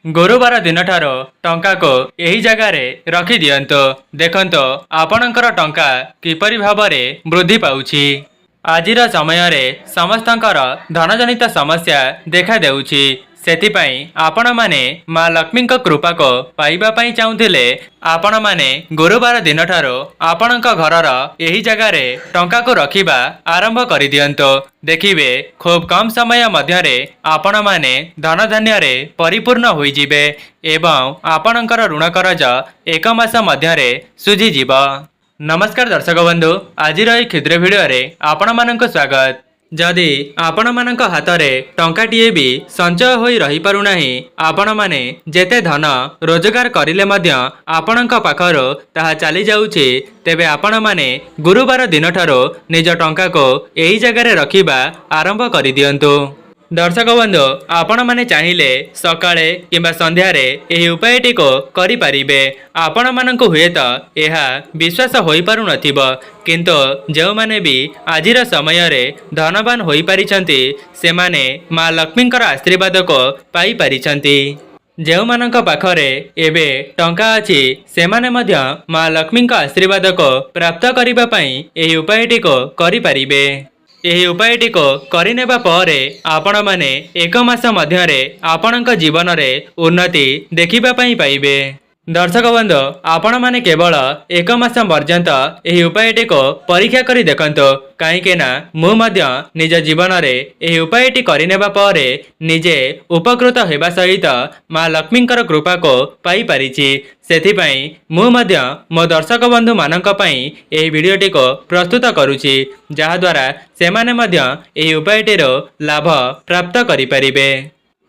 गुरुवार दिन ठारो टंका को यही जगार रखी दियंतो देखंतो आपणकर टंका किपरि भाबरे वृद्धि पाउछि। आजिर समय रे समस्तंकर धनजनित समस्या देखा देउछि। सेतिपाई आपण माने माँ लक्ष्मी कृपा को पाइबा पाई चाहुथिले आपण माने गुरुवार दिन ठारो आपणक घरर यही जगार टंका को रखिबा आरंभ करि दियंतो। देखिबे खूब कम समय मध्यरे आपण माने धन धान्य रे परिपूर्ण होई जिबे एवं आपणकर ऋण करज एक मास मध्यरे सुझी जिब। नमस्कार दर्शक बंधु, आजिर एई क्षुद्र भिडियो रे आपण मानक स्वागत। जदि आपण मानक हातरे टंकाटिए भी संचय होई रही पारु नाही, आपण माने जेते धन रोजगार करिले मध्य आपणक पाखरो ताहा चली जाउछि, तेबे आपण माने गुरुवार दिन ठारो निज टंका को एही जगार रखिबा आरंभ करि दियंतु। दर्शक बंधु, आपण माने चाहिए सकाळे किंबा संध्यारे एही उपायटी को करि पारिबे। आपण मानकु हुए तो यह विश्वास होई पारु नथिबो, किंतु जो माने भी आजिर समय रे धनवान होई पारिछंती सेमाने माँ लक्ष्मींकर आशीर्वाद को पाई पारिछंती। जो मानक पाखरे एबे टंका अछि सेमाने मध्य माँ लक्ष्मींक आशीर्वाद को प्राप्त करिबा पई एही उपायटी को करि पारिबे। यही उपायटी को करिनेबा परे आपण माने एक मास मध्यरे आपणक जीवन रे उन्नति देखिबा पई पाइबे। दर्शक बंधु, आपण माने केवल एक मास पर्यंत यही उपायटी को परीक्षा करी देखंतो, कहीं ना मु मध्य निज जीवन रे यही उपायटी करिनेबा परे निजे उपकृत हेबा सहित माँ लक्ष्मींकर कृपा को पाई पारिछि। सेथिपाई मु मध्य मो दर्शक बंधु मानक पई एही भिडियोटी को प्रस्तुत करूछि, जहा द्वारा सेमाने मध्य एही उपायटीरो लाभ प्राप्त करि परिबे।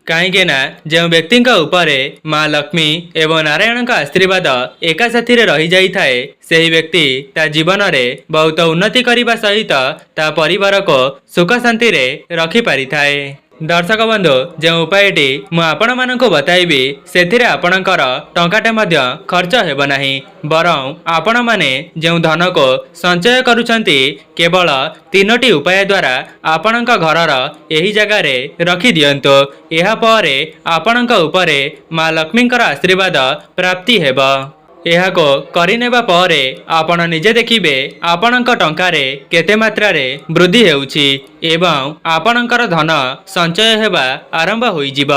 कहीं ना जो व्यक्ति उपरे माँ लक्ष्मी एवं नारायण का आशीर्वाद एका साथी रे रही जाई थाए, सही व्यक्ति ता जीवन रे बहुत उन्नति करिबा सहित ता परिवार को सुख शांति रे रखि पारि थाए। दर्शक बंधु, जो उपायटी मु आपण मानक बताइबी सेथिरे आपणकर टंकाटे मध्य खर्च हेब नाही, बरं आपण माने जो धन को संचय करूछंती केवल तीनोटी उपाय द्वारा आपणक घरर यही जगार रखी दियंतो। एहा परे आपणक उपरे माँ लक्ष्मींकर आशीर्वाद प्राप्ति हेब। यह को करिनेबा परे आपण निजे देखिबे आपणक टंकारे केते मात्रारे वृद्धि हेउछि एवं आपणकर धन संचय हेबा आरंभ होई जिब।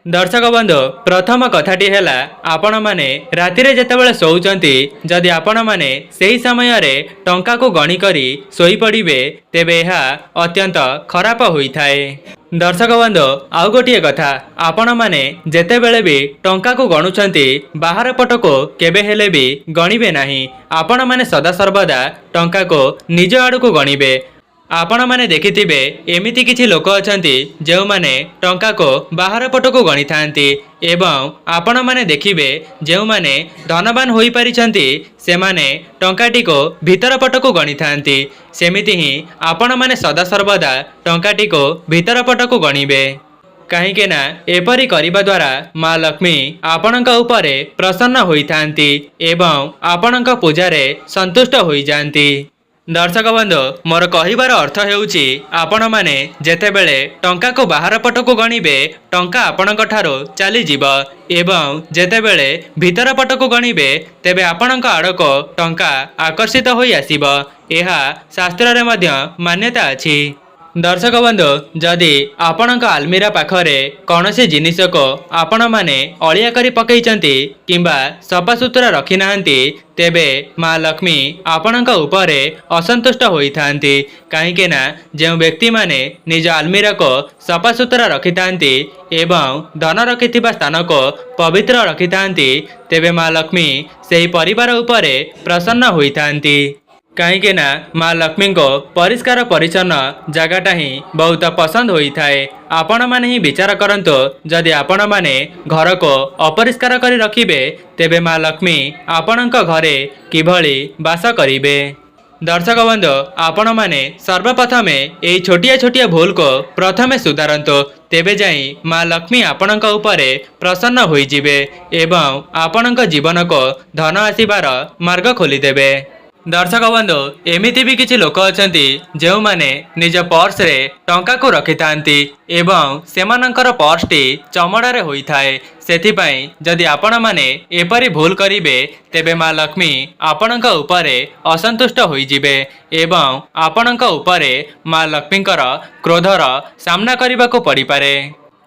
दर्शक बंधु, प्रथम कथाटी हैला आपण माने रातिरे जेतेबेले सोउचंती जदि आपण माने सेही समय रे टंका को गणी करी सोई पड़िबे तेबे एहा अत्यंत खराब होई थाए। दर्शक बंधु, आउ गोटिए कथा, आपण माने जेतेबेले भी टंका को गणुछंती बाहर पट को केबे हेले भी गणिबे नाही। आपण माने सदा सर्वदा टंका को निज आड़ को गणिबे। आपण माने देखिथिबे एमिति किछि लोक अछंती जो माने टंका को बाहर पट को गणी थांती एवं आपण माने देखिबे जो माने धनवान होई पारिछंती से माने टंकाटी को भीतर पट को गणी थांती। सेमिति ही आपण माने सदा सर्वदा टंकाटी को भीतर पट को गणिबे। कहीं ना एपरी करिबा द्वारा माँ लक्ष्मी आपणक उपरे प्रसन्न होई थांती एवं आपणक पूजारे संतुष्ट होई जांती। दर्शक बंधु, मोर कहिबार अर्थ हेउछि आपण माने जेतेबेले टंका को बाहर पट को गणिबे टंका आपणक ठारो चली जिब एवं जेतेबेले भीतर पट को गणिबे तेबे आपणक आड़को टंका आकर्षित होई आसिब। एहा शास्त्र रे मध्य मान्यता अछि। दर्शक बंधु, जदि आपणक आलमीरा पाखरे कौनसी जिनिस को आपण माने अलिया करी पकईचंती किंबा सफा सुतरा रखी नाहंती तेबे माँ लक्ष्मी आपणक उपरे असंतुष्ट होई थांती। कहीं ना जो व्यक्ति माने निज आलमीरा को सफा सुतरा रखी थांती एवं धन रखिथिबा स्थान को पवित्र रखी थांती तेबे माँ लक्ष्मी सेही परिवार उपरे प्रसन्न होई थांती। कहीं ना माँ लक्ष्मी को परिष्कार परिच्छन्न जगटा ही बहुत पसंद होई थाए। आपण माने ही विचार करंतो, जदि आपण माने घर को अपरिष्कार करी रखिबे तेबे माँ लक्ष्मी आपणक घरे किभली वास करिबे। दर्शक बंधु, आपण माने सर्वप्रथमे एई छोटिया छोटिया भूल को प्रथमे सुधारंतो, तेबे जाई माँ लक्ष्मी आपणक उपरे प्रसन्न होई जिबे एवं आपणक जीवन को धन आसीबार मार्ग खोली देबे। दर्शक बंधु एमिति भी किछि लोक अछंती जेउ माने निज पर्स रे टंका को रखि थांती एवं सेमानंकर पर्स टी चमड़ारे होई थाए। सेथिपाई जदि आपण माने एपरि भूल करिवे तेबे माँ लक्ष्मी आपणक उपरे असंतुष्ट होई जिवे एवं आपणक उपरे माँ लक्ष्मीकर क्रोधर सामना करबाको पड़ी पारे।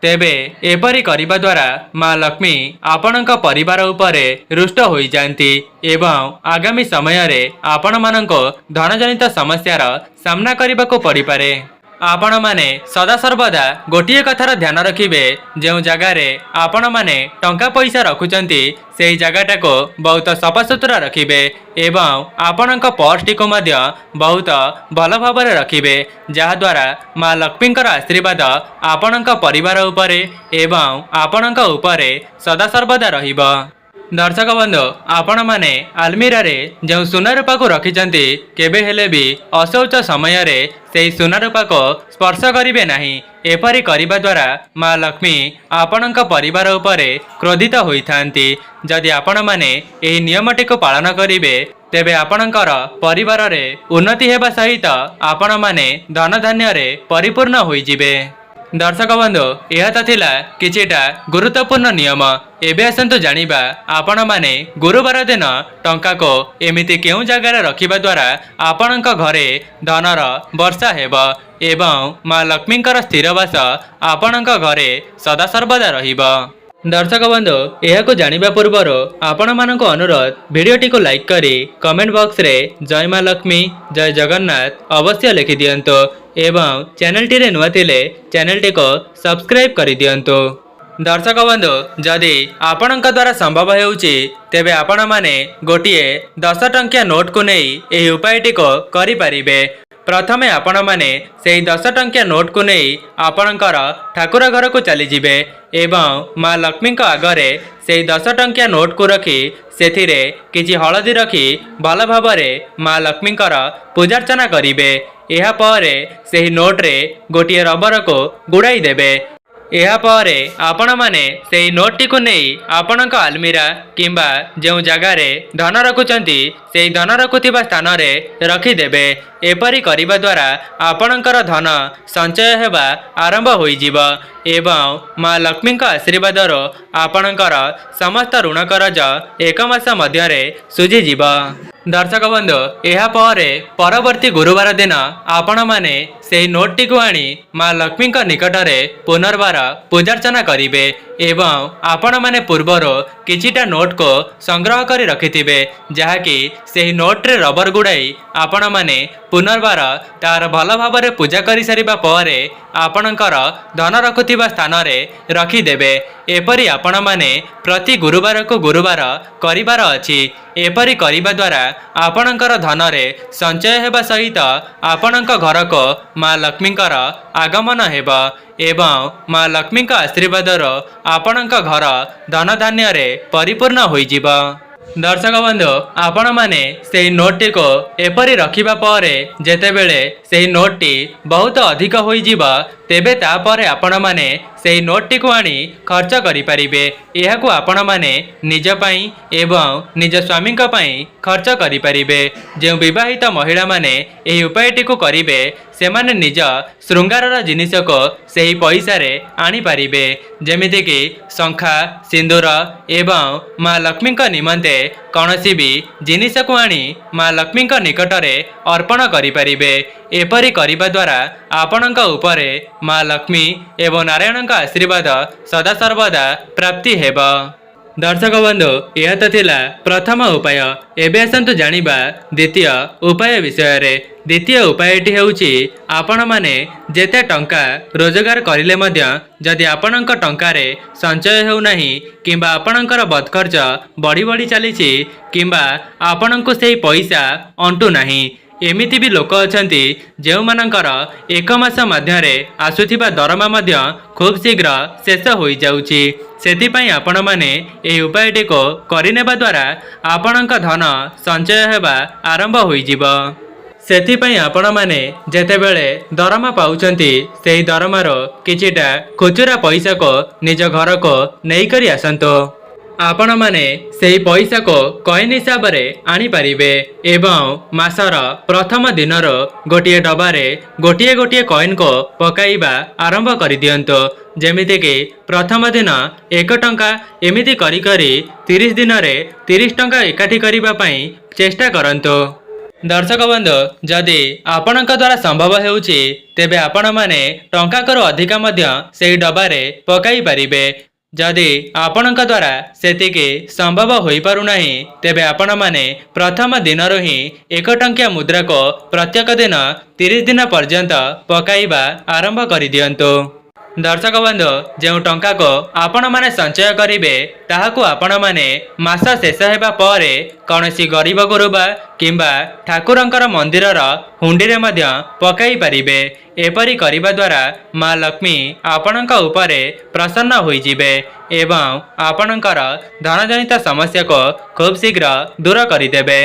तेबे एपरि करिबा द्वारा माँ लक्ष्मी आपणक परिवार उपरे रुष्ट होई जांती एवं आगामी समय रे आपण मानको धनजनित समस्यार सामना करबाको पड़ी पारे। आपण माने सदा सर्वदा गोटिए कथार ध्यान रखिबे जो जगार आपण माने टंका पैसा रखुचंती सेही जगाटा को बहुत सफासुतरा रखिबे एवं आपणक पर्स टी को मध्य बहुत भल भाव रखिबे जहाद्वारा माँ लक्ष्मीकर आशीर्वाद आपणक परिवार उपरे एवं आपणक उपरे सदा सर्वदा रहिबो। दर्शक बंधु आपण माने आलमीरा रे जो सुना रूपा को रखिचंती केबे हेले भी अशौच समय रे सेही सुना रूपा को स्पर्श करिवे नाही। एपरि करिबा द्वारा माँ लक्ष्मी आपणक परिवार उपरे क्रोधित होई थांती। जदि आपण माने एही नियमटी को पालन करिवे तेबे आपणकर परिवार रे उन्नति हेबा सहित आपण माने धन धान्य रे परिपूर्ण होई जिवे। दर्शक बंधु यह तो थिला किछिटा गुरुत्वपूर्ण नियम। एबे आसंतु जानिबा आपण माने गुरुवार दिन टंका को एमिति केउ जगार रखिबा द्वारा आपणक घरे धनर वर्षा हेबो एवं माँ लक्ष्मीकर स्थिरवास आपणक घरे सदा सर्वदा रहिबो। दर्शक बंधु यह को जानिबा पूर्वर आपण मानको अनुरोध वीडियोटी को लाइक करी कमेंट बॉक्स रे जय माँ लक्ष्मी जय जगन्नाथ अवश्य लिखि दियंतो एवं चैनल टी रे नुआ थिले चैनल टी को सब्सक्राइब करि दियंतो। दर्शक बंधु जदि आपणक द्वारा संभव हेउची तेबे आपण माने गोटिए 10 टंकिया नोट को नहीं एही उपायटी को करि परिबे। प्रथमे आपण माने सेही 10 टंकिया नोट को नहीं आपणकर ठाकुर घर को चली जिबे एवं माँ लक्ष्मी आगरे सेही 10 टंकिया नोट को रखी सेथिरे किछि हळदी रखी भल भावरे माँ लक्ष्मीकर पूजार्चना करिबे। एहा परे सेही नोट रे गोटिए रबर को गुड़ाई देबे। एहा परे आपण माने सेही नोट टी को नहीं आपणक आलमीरा किंबा जो जगार धन रखुचंती सेही धन रखुथिबा स्थान रे रखिदेबे। एपरि करिबा द्वारा आपणकर धन संचय हेबा आरंभ होई जिवो एवं माँ लक्ष्मीक आशीर्वादर आपणकर समस्त ऋण करज एक मास मध्यरे सुझी जिवो। दर्शक बंधु एहा परे परवर्ती गुरुवार दिन आपण माने सेही नोट टी को आनी माँ लक्ष्मीक निकटरे पुनर्बार पूजार्चना करिवे एवं आपण माने पूर्वर किछिटा नोट को संग्रह करी रखिथिबे जहाँकि सेही नोट रे रबर गुड़ाई आपण माने पुनर्बार तार भल भावरे पूजा करि सारिबा परे आपणकर धन रखुथिबा स्थान रे रखिदेबे। एपरि आपण माने प्रति गुरुवार को गुरुवार करिबार अछि। एपरि करिबा द्वारा आपणकर धन रे संचय हेबा सहित आपणक घर को माँ लक्ष्मीकर आगमन हेबा एवं माँ लक्ष्मीक आशीर्वादर आपणक घर धन धान्य रे परिपूर्ण होई जिवो। दर्शक बंधु आपण माने सेही नोट टी को एपरि रखिबा परे जेतेबेले सेही नोट टी बहुत अधिक होई जिवो तेबे तापरे आपण माने सेही नोट टी को आनी खर्च करि परिबे। एहाकु आपण माने निज पई एवं निज स्वामी पई खर्च करि परिबे। जो विवाहित महिला माने एही उपायटी को करिवे सेमाने निज श्रृंगारर जिनिस को सेही पैसा रे आनी पारिबे जेमिति कि शंखा सिंदूर एवं माँ लक्ष्मी निमंते कौनसी भी जिनिस को आनी माँ लक्ष्मी निकटरे अर्पण करि परिबे। एपरि करिबा द्वारा आपणक उपरे माँ लक्ष्मी एवं नारायणक आशीर्वाद सदा सर्वदा प्राप्ति हेबो। दर्शक बंधु यह तो थिला प्रथम उपाय। एबे आसंतु जानिबा द्वितीय उपाय विषय रे। द्वितीय उपायटी हेउची आपण माने जेते टंका रोजगार करिले मध्य जदि आपणक टंकारे संचय हेउ नाही किंबा आपणकर बदखर्च बढ़ी बढ़ी चलीछि किंबा आपणको सेही पैसा अंटू नाही एमिति भी लोक अछंती जेउ मानकर एक मास मध्यरे आसुथिबा दरमा मध्य खूब शीघ्र शेष होई जाउछि। सेथिपई आपण माने एही उपायटी को करिनेबा द्वारा आपणक धन संचय हेबा आरंभ होई जिवो। सेथिपई आपण माने जेतेबेले दरमा पाउचंती सेही दरमारो किछिटा खुचुरा पैसा को निज घर को नेई करी आसंतो। आपण माने सेही पैसा को कॉइन हिसाब रे आनी परिबे एवं मासर प्रथम दिनर गोटिए डबारे गोटिए गोटिए कॉइन को पकाइबा आरंभ कर दियंतो। जेमिति कि प्रथम दिन 1 टंका एमिति करी करी 30 दिन रे 30 टंका एकाठी करिबा पई चेष्टा करंतो। दर्शक बंधु जदि आपणक द्वारा संभव हेउची तेबे आपण माने टंका करो अधिका मध्य सेही डबारे पकाई परिबे। जदि आपणक द्वारा सेतिके संभव होई पारु नाही तेबे आपण माने प्रथम दिनरो ही 1 टंकिया मुद्रा को प्रत्येक दिन 30 दिन पर्यंत पकाइबा आरंभ करि दियंतो। दर्शक बंधु जो टंका को आपण माने संचय करिवे ताहाकु आपण माने मास शेष हेबा परे कौनसी गरीब गुरुबा किंबा ठाकुरंकर मंदिरर हुंडीरे मध्य पकाई परिबे। एपरी करिबा द्वारा माँ लक्ष्मी आपणक उपरे प्रसन्न होई जिवे एवं आपणकर धनजनित समस्या को खूब शीघ्र दूर करिदेबे।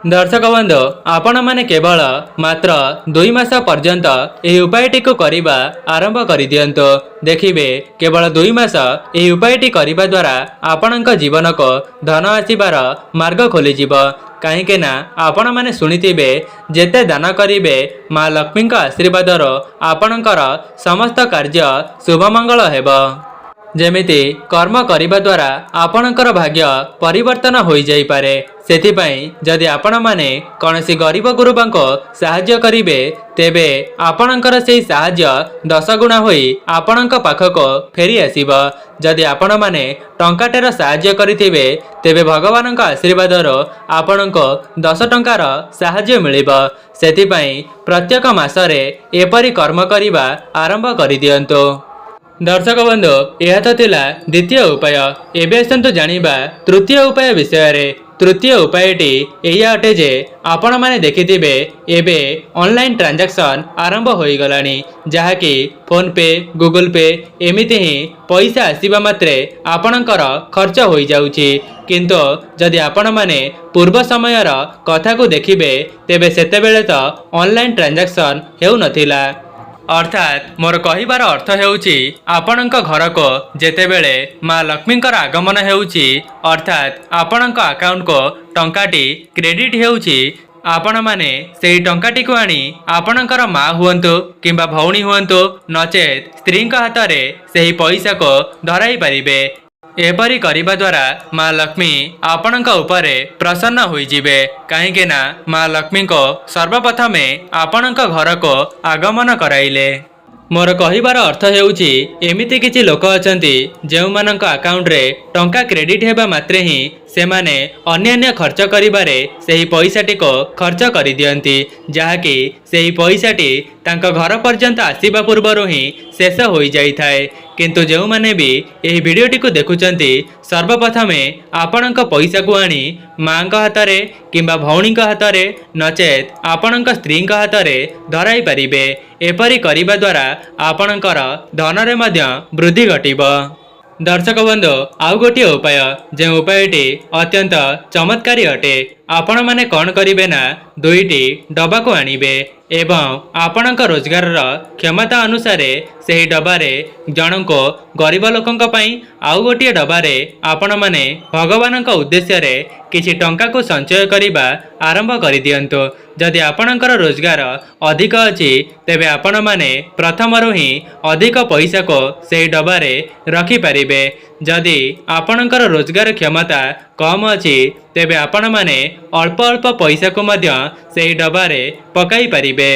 दर्शक बंधु आपण माने केवल मात्र 2 मास पर्यंत एही उपायटी को करिबा आरंभ करि दियंतो। देखिबे केवल 2 मास एही उपायटी करिबा द्वारा आपणक जीवन को धन आसीबार मार्ग खोली जिवो। कहीं ना आपण माने सुनिथिबे जेते दान करिवे माँ लक्ष्मी आशीर्वादर आपणकर समस्त कार्य शुभमंगल हेबो। जेमिति कर्म करिबा द्वारा आपणकर भाग्य परिवर्तन होई जाई पारे। सेथिपाई जदि आपण माने कौनसी गरीब गुरुबांको साहाय्य करिवे तेबे आपणकर सेही साहाय्य 10 गुणा होई आपणक पाखको फेरी आसीबो। जदि आपण माने टंकाटेर साहाय्य करिथिबे तेबे भगवानक आशीर्वादर आपणको 10 टंकार साहाय्य मिलिबो। सेथिपाई प्रत्येक मासरे एपरी कर्म करिबा आरंभ करि दियंतो। दर्शक बंधु यह तो थिला द्वितीय उपाय। एबे आसंतु जानिबा तृतीय उपाय विषय रे। तृतीय उपायटी एया अटे जे आपण माने देखिथिबे एबे ऑनलाइन ट्रांजैक्शन आरंभ होई गलानी जहाँकि फोन पे गूगल पे एमिति ही पैसा आसीबा मात्रे आपणकर खर्च होई जाउची। किंतु जदि आपण माने पूर्व समयर कथा को देखिबे तेबे सेतेबेले तो ऑनलाइन ट्रांजैक्शन हेउ नथिला। अर्थात मोर कहिबार अर्थ हेउची आपणक घर को जेतेबेले माँ लक्ष्मींकर आगमन हेउची अर्थात आपणक अकाउंट को टंकाटी क्रेडिट हेउची आपण माने सेही टंकाटी को आनी आपणकर माँ हुअंतु किंबा भौणी हुअंतु नचेत स्त्रींक हातरे सेही पैसा को धराई परिबे। एपरी करिबा द्वारा माँ लक्ष्मी आपणक उपरे प्रसन्न होई जिवे। कहीं ना माँ लक्ष्मी को सर्वप्रथमे आपणक घर को आगमन कराइले। मोर कहिबार अर्थ हेउची एमिति किछि लोक अछंती जेउ मानक अकाउंट रे टंका क्रेडिट हेबा मात्रे ही सेमाने अन्य खर्च करिबारे सेही पैसाटी को खर्च करि दियंती जहाँकि सेही पैसाटी तांको घर पर्यंत आसीबा पूर्वरु ही शेष होई जाई थाए। किंतु जो माने भी एही वीडियोटी को देखुचंती सर्वप्रथमे आपणक पैसा को आनी माँक हातरे किंबा भौणीक हातरे नचेत आपणक स्त्रींक हातरे धराई परिबे। एपरी करिबा द्वारा आपणकर धनरे मध्य वृद्धि घटिबो। दर्शक बंधु आउ गोटे उपाय जो उपायटी अत्यंत चमत्कारी अटे। आपण माने कौन करिवे ना 2टी डबा को आनिबे एवं आपणक रोजगार क्षमता अनुसार सेही डबारे जनको गरीब लोकंक पई आउ गोटे डबारे आपण माने भगवानक उद्देश्य रे किछि टंका को संचय करिबा आरंभ करि दियंतो। जदि आपणकर रोजगार अधिक अछि तेबे आपण माने प्रथमरु ही अधिक पैसा को सेही डबारे रखि परिबे। जदि आपणकर रोजगार क्षमता कम अछि तेबे आपण माने अल्प अल्प पैसा को मध्य सेही डबारे पकाई परिबे।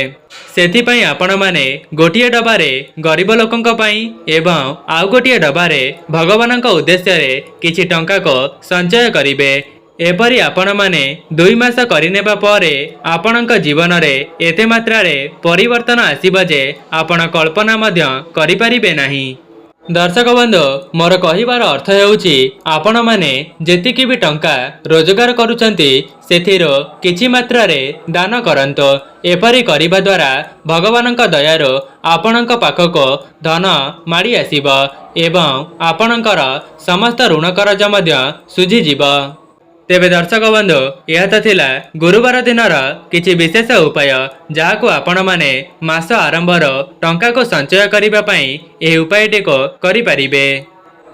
सेथिपई आपण माने गोटिए डबारे गरीब लोकंक पई एवं आउ गोटिए डबारे भगवानक उद्देश्य रे किछि टंका को संचय करिवे। एपरी आपण माने 2 मास करिनेबा परे आपणक जीवन रे एते मात्रा रे परिवर्तन आसीबा जे आपण कल्पना मध्य करि परिबे नाही। दर्शक बंधु मोर कहिबार अर्थ हेउची आपण माने जेतिकी भी टंका रोजगार करूचंती सेथिरो किछि मात्रा रे दान करंतो। एपरी करिबा द्वारा भगवानक दयारो आपणक पाखको धन माड़ी आसीबो एवं आपणकर समस्त ऋण करज मध्य सुझी जिवो। तेबे दर्शक बंधु यह तो थिला गुरुवार दिनर किछि विशेष उपाय जहाकु आपण माने मास आरंभर टंका को संचय करिबा पई एही उपायटी को करि परिबे।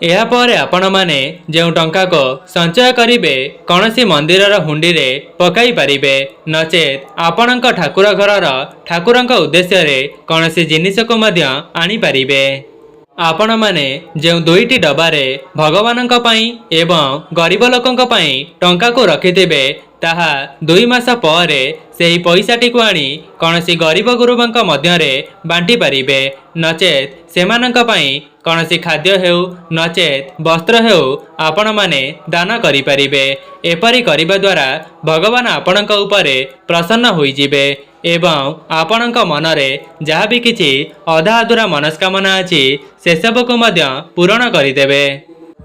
एहापर आपण माने जो टंका को संचय करिवे कौनसी मंदिरर हुंडीरे पकाई पारिबे नचेत आपणक ठाकुर घरर ठाकुरଙ୍କ उद्देश्य कौनसी जिनिस को मध्य आनी पारिबे। आपण माने जो दुईटी डबारे भगवानଙ୍କ ପାଇଁ एवं गरीब लोकଙ୍କ ପାଇଁ टंका को रखिथिबे ताहा 2 मास परे सेही पैसाटी को आनी कौनसी गरीब गुरुबंक मध्यरे बांटी पारिबे नचेत सेमानंक ପାଇଁ कौनसी खाद्य हेउ नचेत वस्त्र हेउ आपण माने दान करि पारिबे। एपरि करिबा द्वारा भगवान आपणक उपरे प्रसन्न होई जिबे एवं आपणक मनरे जहाँ भी किछि अधा अधूरा मनस्कामना अछि से सब को मध्य पूरण करिदेबे।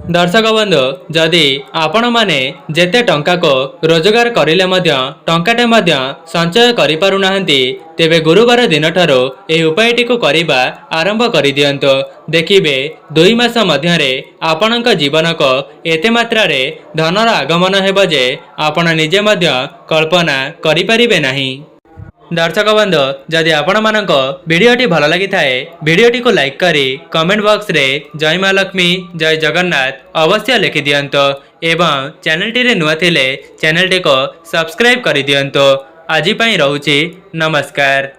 दर्शक बंधु जदि आपण माने जेते टंका को रोजगार करिले मध्य टंकाटे मध्य संचय करि पारु नाहंती तेबे गुरुवार दिन ठारो ए उपायटी को करिबा आरंभ करि दियंतो। देखिबे 2 मास मध्यरे आपणक जीवन को एते मात्रा रे धनर आगमन हेबो जे आपण निजे मध्य कल्पना करि परिबे नाही। दर्शक बंधु जदि आपण मानक वीडियोटी भल लगी थाए वीडियोटी को लाइक करी कमेंट बॉक्स रे जय मां लक्ष्मी जय जगन्नाथ अवश्य लिखि दियंतो एवं चैनल टी रे नुआ थिले चैनल टी को सब्सक्राइब करि दियंतो। आज पई रहउची नमस्कार।